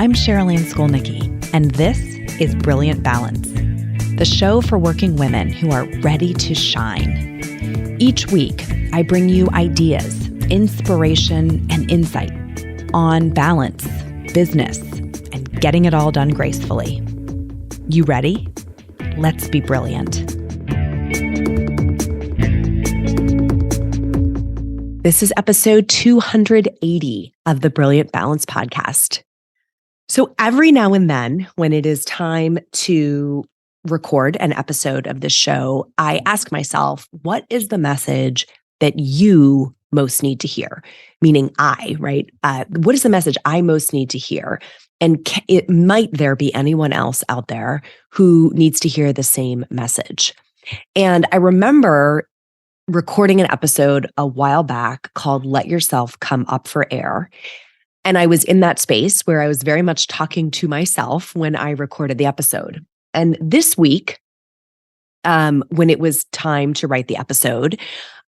I'm Sherilyn Skolnicki, and this is Brilliant Balance, the show for working women who are ready to shine. Each week, I bring you ideas, inspiration, and insight on balance, business, and getting it all done gracefully. You ready? Let's be brilliant. This is episode 280 of the Brilliant Balance podcast. So every now and then, when it is time to record an episode of this show, I ask myself, what is the message that you most need to hear? Meaning I, right? What is the message I most need to hear? And might there be anyone else out there who needs to hear the same message? And I remember recording an episode a while back called Let Yourself Come Up for Air. And I was in that space where I was very much talking to myself when I recorded the episode. And this week, when it was time to write the episode,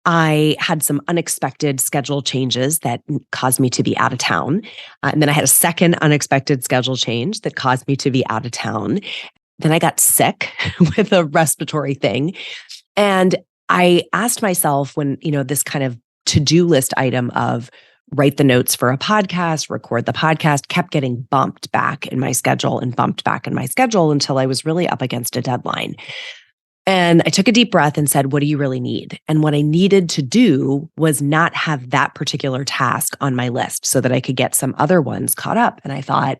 I had some unexpected schedule changes that caused me to be out of town. And then I had a second unexpected schedule change that caused me to be out of town. Then I got sick with a respiratory thing. And I asked myself when, this kind of to-do list item of write the notes for a podcast, record the podcast, kept getting bumped back in my schedule until I was really up against a deadline. And I took a deep breath and said, what do you really need? And what I needed to do was not have that particular task on my list so that I could get some other ones caught up. And I thought,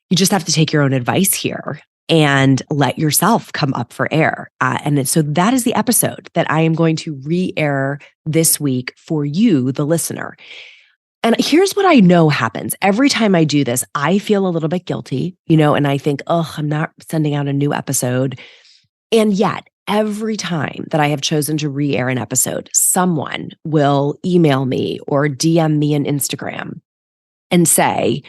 you just have to take your own advice here and let yourself come up for air. And so that is the episode that I am going to re-air this week for you, the listener. And here's what I know happens. Every time I do this, I feel a little bit guilty, and I think, I'm not sending out a new episode. And yet, every time that I have chosen to re-air an episode, someone will email me or DM me on Instagram and say,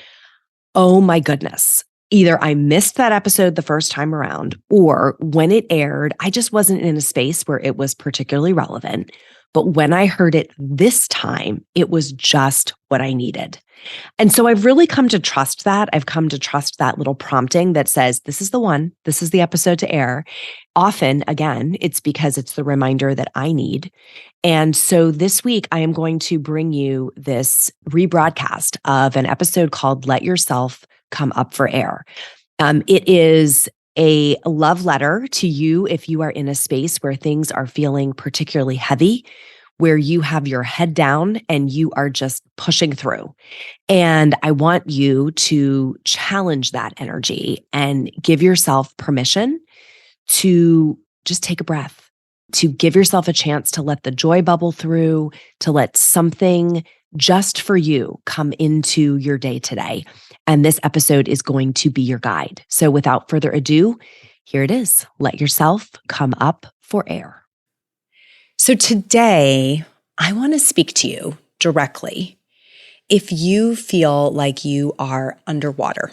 oh my goodness, either I missed that episode the first time around, or when it aired, I just wasn't in a space where it was particularly relevant. But when I heard it this time, it was just what I needed. And so I've really come to trust that. I've come to trust that little prompting that says, this is the one, this is the episode to air. Often, again, it's because it's the reminder that I need. And so this week, I am going to bring you this rebroadcast of an episode called Let Yourself Come Up for Air. It is a love letter to you if you are in a space where things are feeling particularly heavy, where you have your head down and you are just pushing through. And I want you to challenge that energy and give yourself permission to just take a breath, to give yourself a chance to let the joy bubble through, to let something just for you come into your day today. And this episode is going to be your guide. So without further ado, here it is. Let yourself come up for air. So today, I want to speak to you directly if you feel like you are underwater,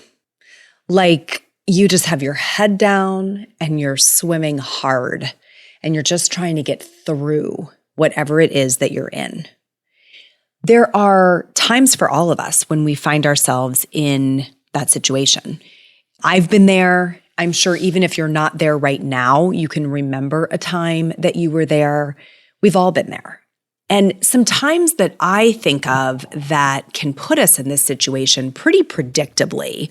like you just have your head down and you're swimming hard and you're just trying to get through whatever it is that you're in. There are times for all of us when we find ourselves in that situation. I've been there. I'm sure even if you're not there right now, you can remember a time that you were there. We've all been there. And some times that I think of that can put us in this situation pretty predictably,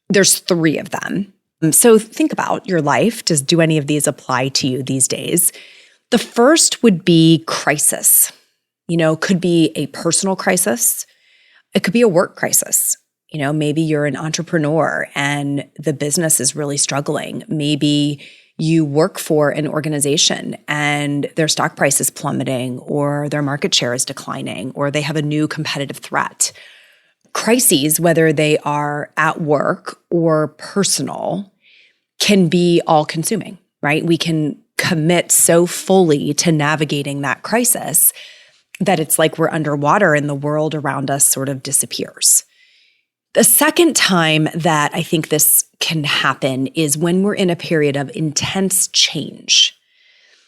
there's 3 of them. So think about your life. Do any of these apply to you these days? The first would be crisis. Could be a personal crisis. It could be a work crisis. Maybe you're an entrepreneur and the business is really struggling. Maybe you work for an organization and their stock price is plummeting, or their market share is declining, or they have a new competitive threat. Crises, whether they are at work or personal, can be all-consuming, right? We can commit so fully to navigating that crisis that it's like we're underwater and the world around us sort of disappears. The second time that I think this can happen is when we're in a period of intense change.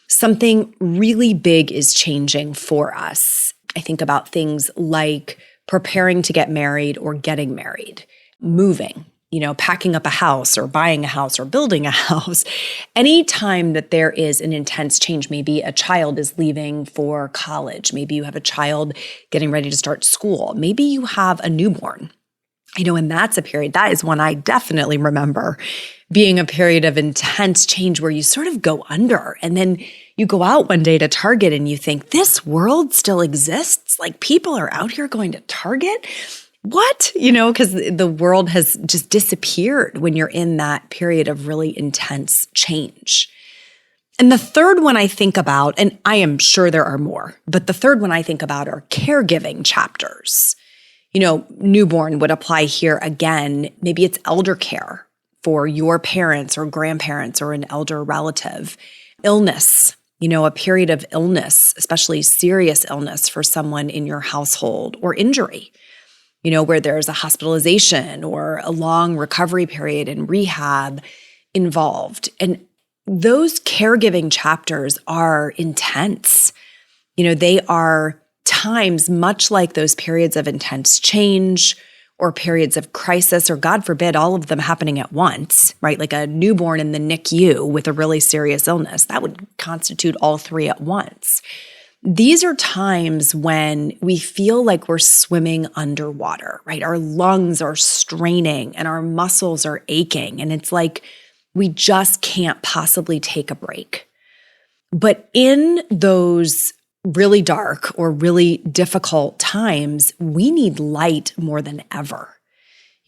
Something really big is changing for us. I think about things like preparing to get married or getting married. moving, packing up a house or buying a house or building a house, anytime that there is an intense change, maybe a child is leaving for college, maybe you have a child getting ready to start school, maybe you have a newborn, and that's a period, that is one I definitely remember being a period of intense change where you sort of go under, and then you go out one day to Target and you think, this world still exists? Like, people are out here going to Target? What? Because the world has just disappeared when you're in that period of really intense change. And the third one I think about, and I am sure there are more, but the third one I think about are caregiving chapters. Newborn would apply here again. Maybe it's elder care for your parents or grandparents or an elder relative. Illness, a period of illness, especially serious illness for someone in your household, or injury, where there's a hospitalization or a long recovery period and rehab involved. And those caregiving chapters are intense. They are times much like those periods of intense change or periods of crisis, or God forbid, all of them happening at once, right? Like a newborn in the NICU with a really serious illness, that would constitute all three at once. These are times when we feel like we're swimming underwater, right? Our lungs are straining and our muscles are aching, and it's like we just can't possibly take a break. But in those really dark or really difficult times, we need light more than ever.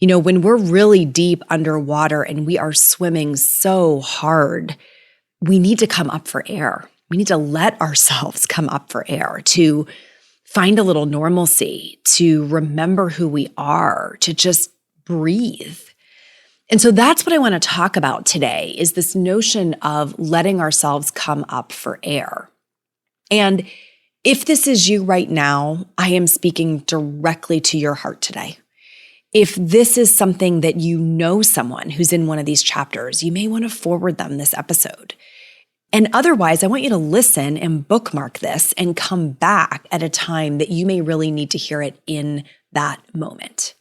When we're really deep underwater and we are swimming so hard, we need to come up for air. We need to let ourselves come up for air, to find a little normalcy, to remember who we are, to just breathe. And so that's what I want to talk about today, is this notion of letting ourselves come up for air. And if this is you right now, I am speaking directly to your heart today. If this is something that someone who's in one of these chapters, you may want to forward them this episode. And otherwise, I want you to listen and bookmark this and come back at a time that you may really need to hear it in that moment.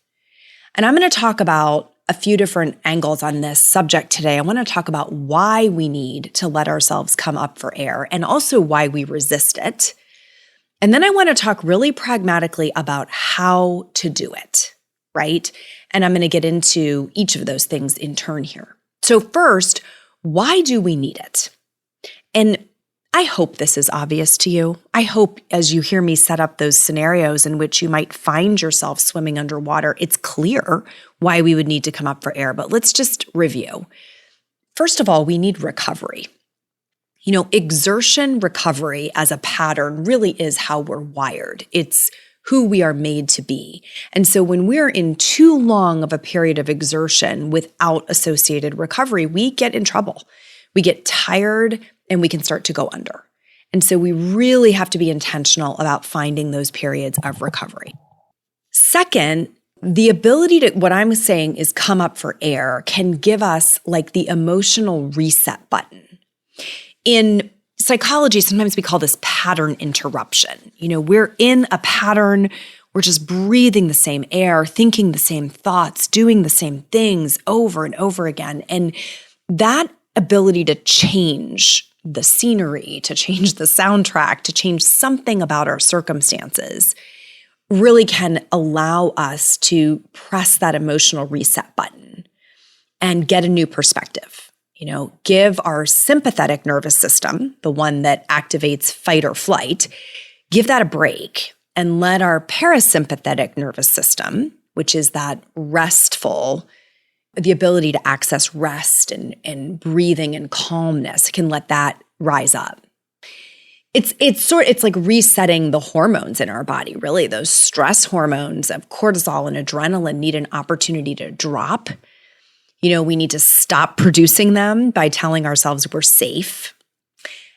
And I'm going to talk about a few different angles on this subject today. I want to talk about why we need to let ourselves come up for air, and also why we resist it. And then I want to talk really pragmatically about how to do it, right? And I'm going to get into each of those things in turn here. So first, why do we need it? And I hope this is obvious to you. I hope as you hear me set up those scenarios in which you might find yourself swimming underwater, it's clear why we would need to come up for air. But let's just review. First of all, we need recovery. Exertion recovery as a pattern really is how we're wired. It's who we are made to be. And so when we're in too long of a period of exertion without associated recovery, we get in trouble. We get tired and we can start to go under. And so we really have to be intentional about finding those periods of recovery. Second, the ability to, what I'm saying is come up for air, can give us like the emotional reset button. In psychology, sometimes we call this pattern interruption. We're in a pattern, we're just breathing the same air, thinking the same thoughts, doing the same things over and over again. And that ability to change the scenery, to change the soundtrack, to change something about our circumstances really can allow us to press that emotional reset button and get a new perspective. Give our sympathetic nervous system, the one that activates fight or flight, give that a break and let our parasympathetic nervous system, which is that restful, the ability to access rest and breathing and calmness, can let that rise up. It's like resetting the hormones in our body, really. Those stress hormones of cortisol and adrenaline need an opportunity to drop. We need to stop producing them by telling ourselves we're safe.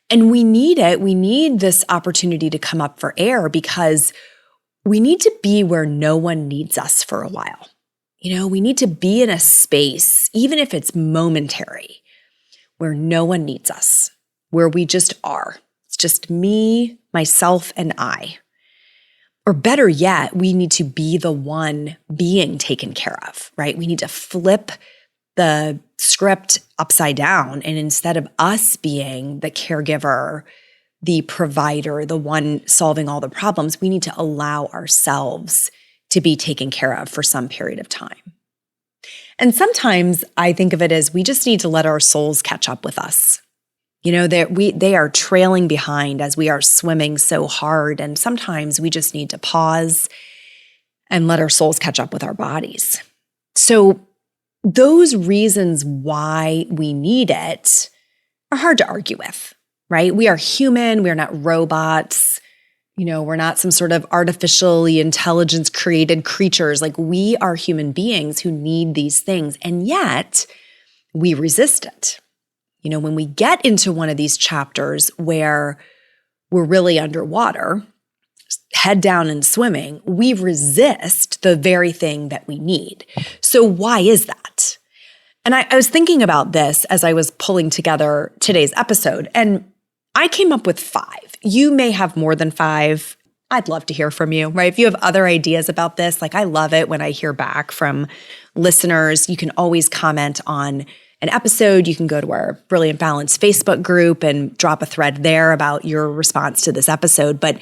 And we need it. We need this opportunity to come up for air because we need to be where no one needs us for a while. We need to be in a space, even if it's momentary, where no one needs us, where we just are. It's just me, myself, and I. Or better yet, we need to be the one being taken care of, right? We need to flip the script upside down. And instead of us being the caregiver, the provider, the one solving all the problems, we need to allow ourselves to be taken care of for some period of time. And sometimes I think of it as we just need to let our souls catch up with us. They are trailing behind as we are swimming so hard. And sometimes we just need to pause and let our souls catch up with our bodies. So those reasons why we need it are hard to argue with, right? We are human. We are not robots. We're not some sort of artificially intelligence created creatures. Like, we are human beings who need these things. And yet we resist it. When we get into one of these chapters where we're really underwater, head down and swimming, we resist the very thing that we need. So why is that? And I was thinking about this as I was pulling together today's episode, and I came up with 5. You may have more than 5. I'd love to hear from you, right? If you have other ideas about this, I love it when I hear back from listeners. You can always comment on an episode. You can go to our Brilliant Balance Facebook group and drop a thread there about your response to this episode. But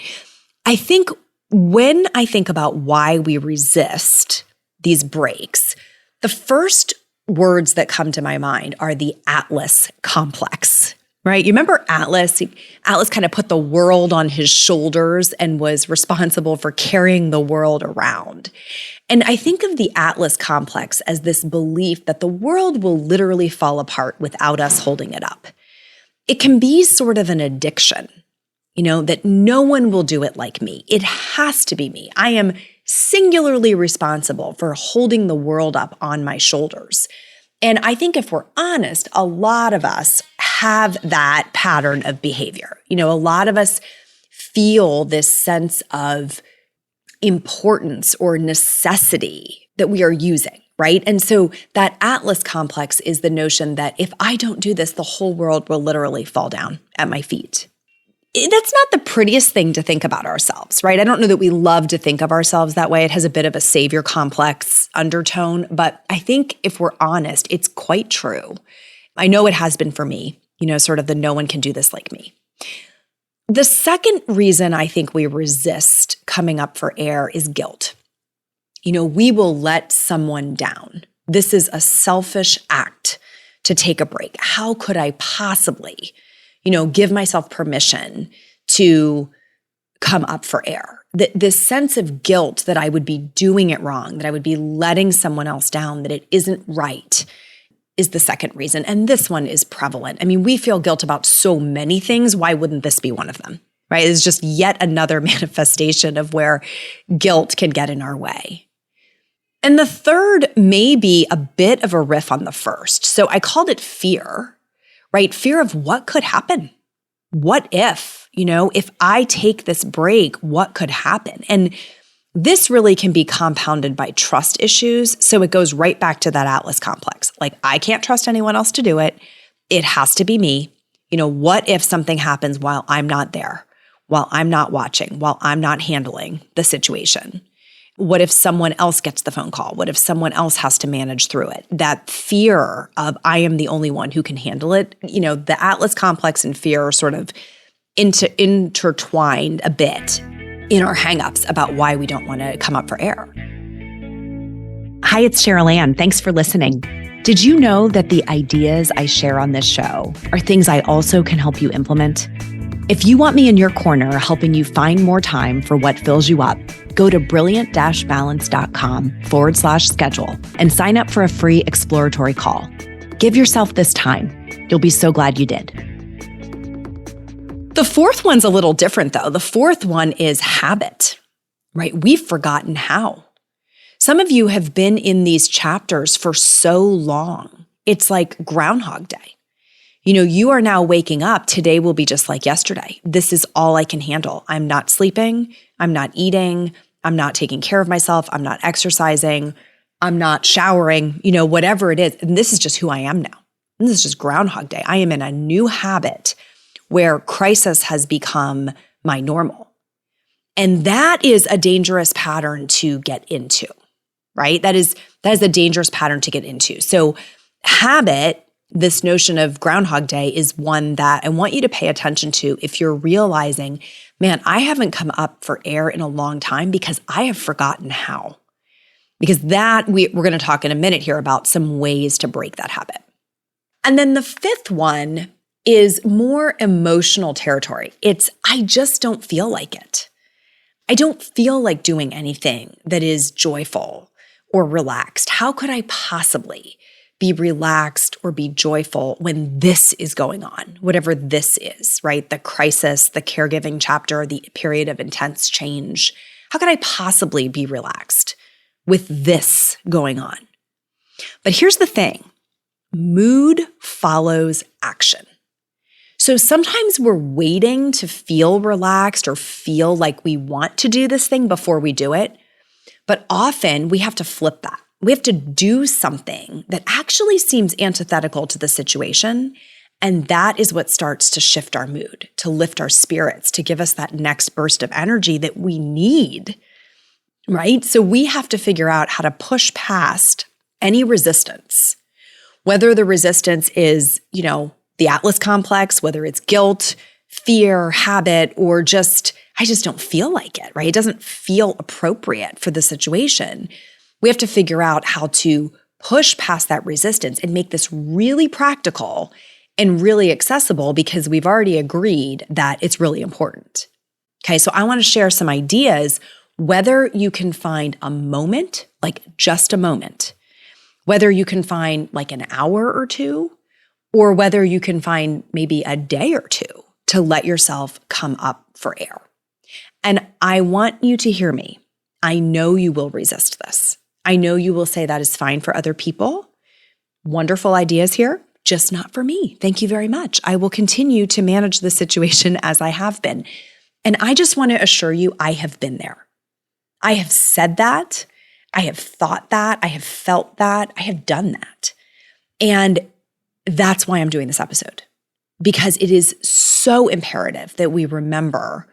I think when I think about why we resist these breaks, the first words that come to my mind are the Atlas complex, right? You remember Atlas? Atlas kind of put the world on his shoulders and was responsible for carrying the world around. And I think of the Atlas complex as this belief that the world will literally fall apart without us holding it up. It can be sort of an addiction, that no one will do it like me. It has to be me. I am singularly responsible for holding the world up on my shoulders. And I think if we're honest, a lot of us have that pattern of behavior. A lot of us feel this sense of importance or necessity that we are using, right? And so that Atlas complex is the notion that if I don't do this, the whole world will literally fall down at my feet. That's not the prettiest thing to think about ourselves, right? I don't know that we love to think of ourselves that way. It has a bit of a savior complex undertone, but I think if we're honest, it's quite true. I know it has been for me, sort of the no one can do this like me. The second reason I think we resist coming up for air is guilt. We will let someone down. This is a selfish act to take a break. How could I possibly, give myself permission to come up for air? This sense of guilt that I would be doing it wrong, that I would be letting someone else down, that it isn't right, is the second reason. And this one is prevalent. I mean, we feel guilt about so many things. Why wouldn't this be one of them, right? It's just yet another manifestation of where guilt can get in our way. And the third may be a bit of a riff on the first. So I called it fear, right? Fear of what could happen. What if I take this break, what could happen? And this really can be compounded by trust issues. So it goes right back to that Atlas complex. I can't trust anyone else to do it. It has to be me. What if something happens while I'm not there, while I'm not watching, while I'm not handling the situation? What if someone else gets the phone call? What if someone else has to manage through it? That fear of I am the only one who can handle it. The Atlas complex and fear are sort of intertwined a bit in our hangups about why we don't want to come up for air. Hi, it's Cheryl Ann. Thanks for listening. Did you know that the ideas I share on this show are things I also can help you implement? If you want me in your corner helping you find more time for what fills you up, go to brilliant-balance.com/schedule and sign up for a free exploratory call. Give yourself this time. You'll be so glad you did. The fourth one's a little different, though. The fourth one is habit, right? We've forgotten how. Some of you have been in these chapters for so long. It's like Groundhog Day. You are now waking up. Today will be just like yesterday. This is all I can handle. I'm not sleeping. I'm not eating. I'm not taking care of myself. I'm not exercising. I'm not showering, whatever it is. And this is just who I am now. And this is just Groundhog Day. I am in a new habit where crisis has become my normal. And that is a dangerous pattern to get into, right? That is a dangerous pattern to get into. So habit, this notion of Groundhog Day, is one that I want you to pay attention to if you're realizing, man, I haven't come up for air in a long time because I have forgotten how. Because that, we're going to talk in a minute here about some ways to break that habit. And then the fifth one is more emotional territory. It's, I just don't feel like it. I don't feel like doing anything that is joyful or relaxed. How could I possibly be relaxed or be joyful when this is going on, whatever this is, right? The crisis, the caregiving chapter, the period of intense change. How could I possibly be relaxed with this going on? But here's the thing. Mood follows action. So sometimes we're waiting to feel relaxed or feel like we want to do this thing before we do it. But often we have to flip that. We have to do something that actually seems antithetical to the situation. And that is what starts to shift our mood, to lift our spirits, to give us that next burst of energy that we need, right? So we have to figure out how to push past any resistance, whether the resistance is, the Atlas complex, whether it's guilt, fear, habit, or just, I just don't feel like it, right? It doesn't feel appropriate for the situation. We have to figure out how to push past that resistance and make this really practical and really accessible because we've already agreed that it's really important. Okay, so I want to share some ideas, whether you can find a moment, like just a moment, whether you can find like an hour or two, or whether you can find maybe a day or two to let yourself come up for air. And I want you to hear me. I know you will resist this. I know you will say that is fine for other people. Wonderful ideas here, just not for me. Thank you very much. I will continue to manage the situation as I have been. And I just want to assure you, I have been there. I have said that. I have thought that. I have felt that. I have done that. And that's why I'm doing this episode, because it is so imperative that we remember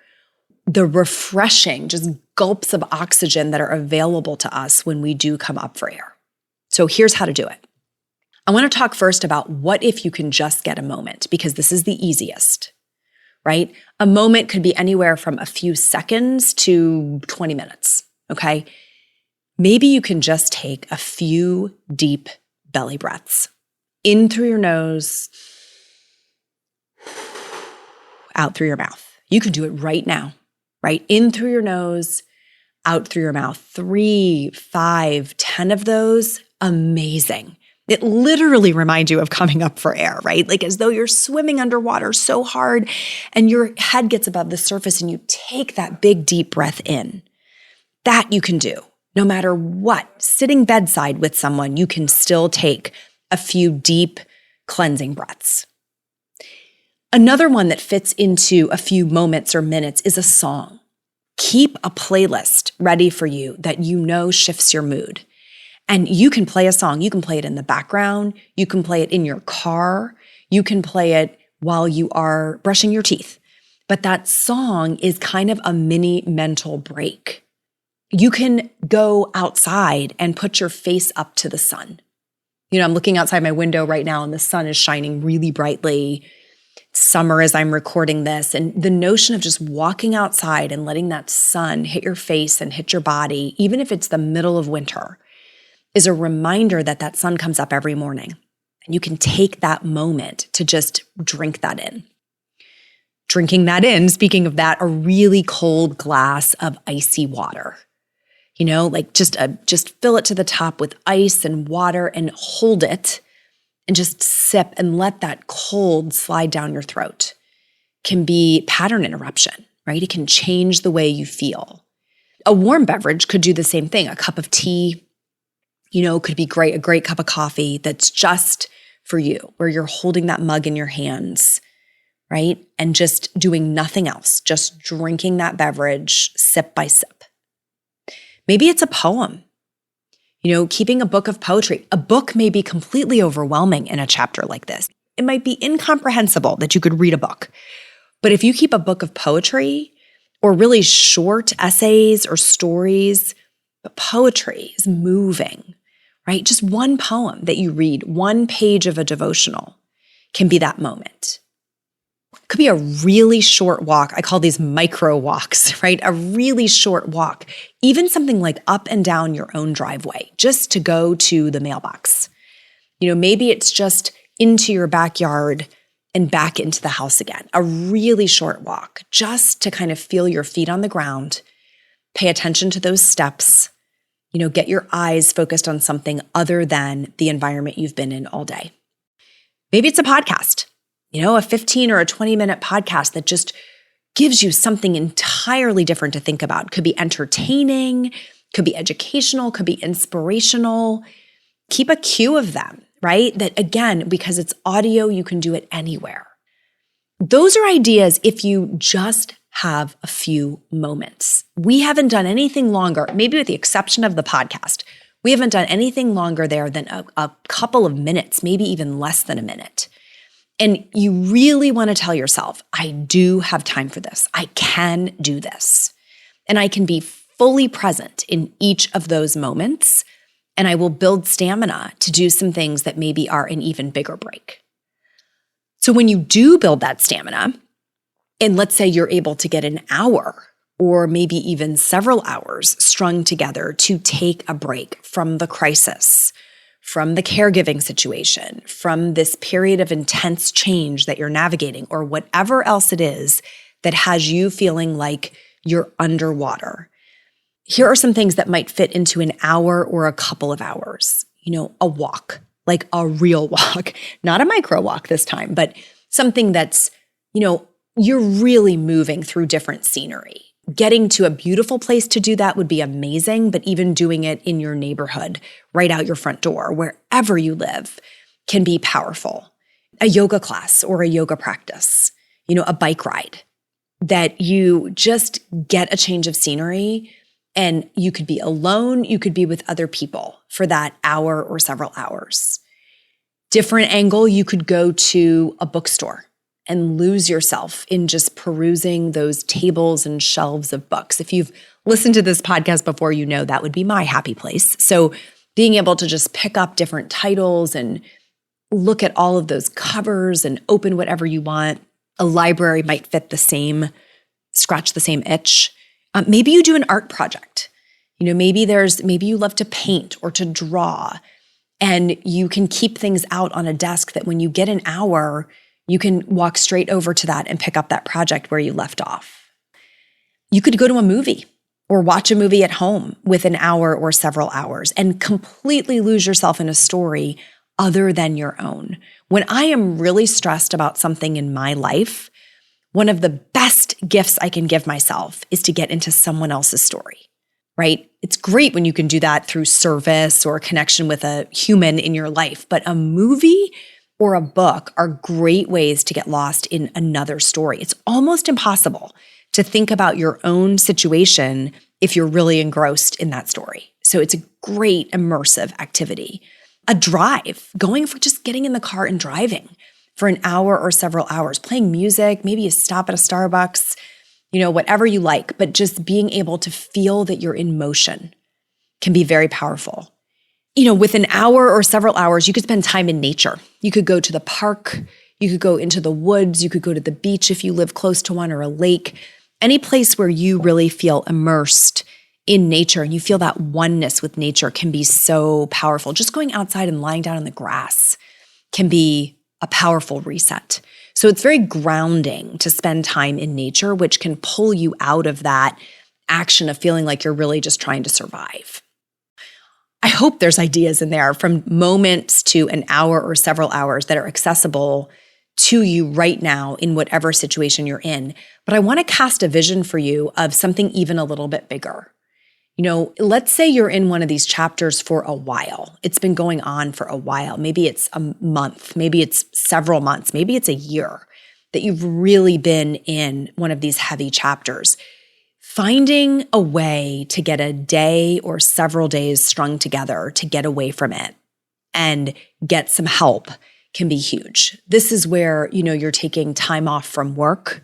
the refreshing, just gulps of oxygen that are available to us when we do come up for air. So here's how to do it. I want to talk first about what if you can just get a moment, because this is the easiest, right? A moment could be anywhere from a few seconds to 20 minutes, okay? Maybe you can just take a few deep belly breaths. In through your nose, out through your mouth. You can do it right now, right? In through your nose, out through your mouth. 3, 5, 10 of those, amazing. It literally reminds you of coming up for air, right? Like as though you're swimming underwater so hard and your head gets above the surface and you take that big deep breath in. That you can do no matter what. Sitting bedside with someone, you can still take a few deep cleansing breaths. Another one that fits into a few moments or minutes is a song. Keep a playlist ready for you that you know shifts your mood. And you can play a song. You can play it in the background. You can play it in your car. You can play it while you are brushing your teeth. But that song is kind of a mini mental break. You can go outside and put your face up to the sun. I'm looking outside my window right now and the sun is shining really brightly. It's summer as I'm recording this. And the notion of just walking outside and letting that sun hit your face and hit your body, even if it's the middle of winter, is a reminder that that sun comes up every morning. And you can take that moment to just drink that in. Drinking that in, speaking of that, a really cold glass of icy water. Like just fill it to the top with ice and water and hold it and just sip and let that cold slide down your throat. Can be pattern interruption, right? It can change the way you feel. A warm beverage could do the same thing. A cup of tea, could be great. A great cup of coffee that's just for you, where you're holding that mug in your hands, right? And just doing nothing else, just drinking that beverage sip by sip. Maybe it's a poem, keeping a book of poetry. A book may be completely overwhelming in a chapter like this. It might be incomprehensible that you could read a book. But if you keep a book of poetry or really short essays or stories. But poetry is moving, right? Just one poem that you read, one page of a devotional can be that moment. It could be a really short walk. I call these micro walks, right? A really short walk, even something like up and down your own driveway, just to go to the mailbox. Maybe it's just into your backyard and back into the house again. A really short walk, just to kind of feel your feet on the ground, pay attention to those steps, get your eyes focused on something other than the environment you've been in all day. Maybe it's a podcast, a 15 or a 20-minute podcast that just gives you something entirely different to think about. Could be entertaining, could be educational, could be inspirational. Keep a queue of them, right? That again, because it's audio, you can do it anywhere. Those are ideas if you just have a few moments. We haven't done anything longer, maybe with the exception of the podcast. We haven't done anything longer there than a couple of minutes, maybe even less than a minute. And you really want to tell yourself, I do have time for this. I can do this. And I can be fully present in each of those moments. And I will build stamina to do some things that maybe are an even bigger break. So when you do build that stamina, and let's say you're able to get an hour or maybe even several hours strung together to take a break from the crisis, from the caregiving situation, from this period of intense change that you're navigating, or whatever else it is that has you feeling like you're underwater. Here are some things that might fit into an hour or a couple of hours. A walk, like a real walk, not a micro walk this time, but something that's, you're really moving through different scenery. Getting to a beautiful place to do that would be amazing, but even doing it in your neighborhood, right out your front door, wherever you live, can be powerful. A yoga class or a yoga practice, a bike ride, that you just get a change of scenery, and you could be alone, you could be with other people for that hour or several hours. Different angle, you could go to a bookstore and lose yourself in just perusing those tables and shelves of books. If you've listened to this podcast before, that would be my happy place. So being able to just pick up different titles and look at all of those covers and open whatever you want. A library might fit the same, scratch the same itch. Maybe you do an art project. Maybe you love to paint or to draw, and you can keep things out on a desk that when you get an hour, you can walk straight over to that and pick up that project where you left off. You could go to a movie or watch a movie at home with an hour or several hours and completely lose yourself in a story other than your own. When I am really stressed about something in my life, one of the best gifts I can give myself is to get into someone else's story, right? It's great when you can do that through service or connection with a human in your life, but a movie or a book are great ways to get lost in another story. It's almost impossible to think about your own situation if you're really engrossed in that story. So it's a great immersive activity. A drive, just getting in the car and driving for an hour or several hours, playing music, maybe you stop at a Starbucks, whatever you like, but just being able to feel that you're in motion can be very powerful. With an hour or several hours, you could spend time in nature. You could go to the park, you could go into the woods, you could go to the beach if you live close to one, or a lake, any place where you really feel immersed in nature and you feel that oneness with nature can be so powerful. Just going outside and lying down in the grass can be a powerful reset. So it's very grounding to spend time in nature, which can pull you out of that action of feeling like you're really just trying to survive. I hope there's ideas in there from moments to an hour or several hours that are accessible to you right now in whatever situation you're in. But I want to cast a vision for you of something even a little bit bigger. Let's say you're in one of these chapters for a while. It's been going on for a while. Maybe it's a month, maybe it's several months, maybe it's a year that you've really been in one of these heavy chapters. Finding a way to get a day or several days strung together to get away from it and get some help can be huge. This is where, you're taking time off from work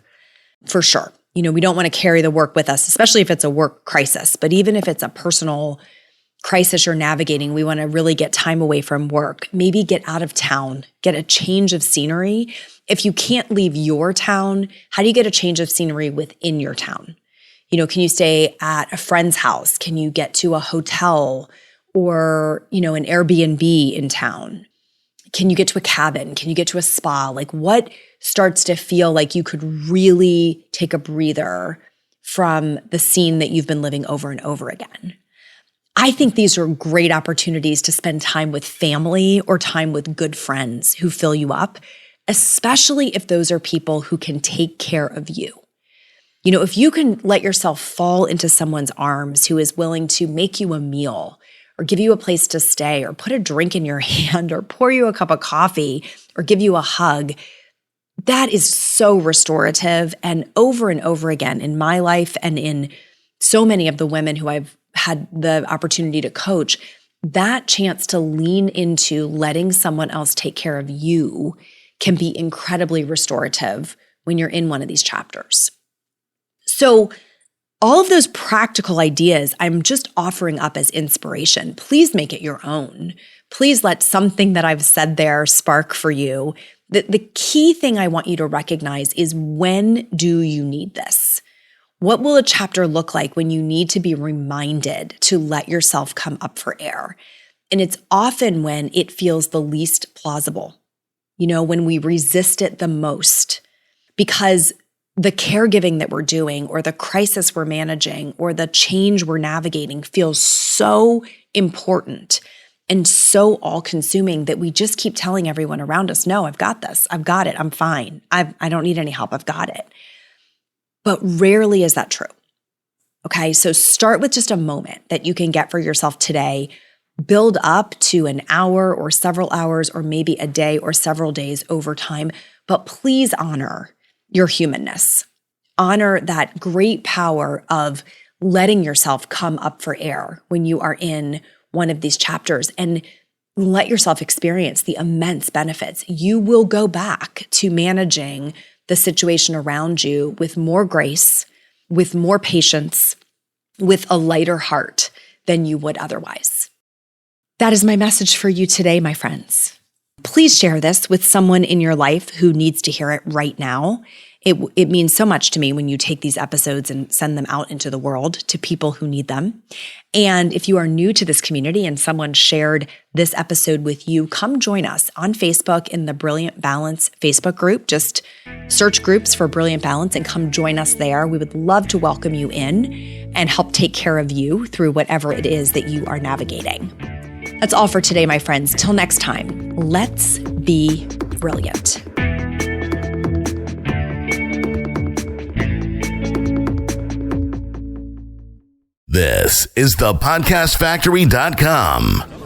for sure. we don't want to carry the work with us, especially if it's a work crisis. But even if it's a personal crisis you're navigating, we want to really get time away from work. Maybe get out of town, get a change of scenery. If you can't leave your town, how do you get a change of scenery within your town? Can you stay at a friend's house? Can you get to a hotel or, an Airbnb in town? Can you get to a cabin? Can you get to a spa? Like, what starts to feel like you could really take a breather from the scene that you've been living over and over again? I think these are great opportunities to spend time with family or time with good friends who fill you up, especially if those are people who can take care of you. If you can let yourself fall into someone's arms who is willing to make you a meal or give you a place to stay or put a drink in your hand or pour you a cup of coffee or give you a hug, that is so restorative. And over again in my life and in so many of the women who I've had the opportunity to coach, that chance to lean into letting someone else take care of you can be incredibly restorative when you're in one of these chapters. So all of those practical ideas I'm just offering up as inspiration. Please make it your own. Please let something that I've said there spark for you. The key thing I want you to recognize is, when do you need this? What will a chapter look like when you need to be reminded to let yourself come up for air? And it's often when it feels the least plausible, when we resist it the most, because the caregiving that we're doing or the crisis we're managing or the change we're navigating feels so important and so all-consuming that we just keep telling everyone around us, no, I've got this. I've got it. I'm fine. I don't need any help. I've got it. But rarely is that true. Okay, so start with just a moment that you can get for yourself today. Build up to an hour or several hours or maybe a day or several days over time. But please honor your humanness. Honor that great power of letting yourself come up for air when you are in one of these chapters, and let yourself experience the immense benefits. You will go back to managing the situation around you with more grace, with more patience, with a lighter heart than you would otherwise. That is my message for you today, my friends. Please share this with someone in your life who needs to hear it right now. It means so much to me when you take these episodes and send them out into the world to people who need them. And if you are new to this community and someone shared this episode with you, come join us on Facebook in the Brilliant Balance Facebook group. Just search groups for Brilliant Balance and come join us there. We would love to welcome you in and help take care of you through whatever it is that you are navigating. That's all for today, my friends. Till next time, let's be brilliant. This is thepodcastfactory.com.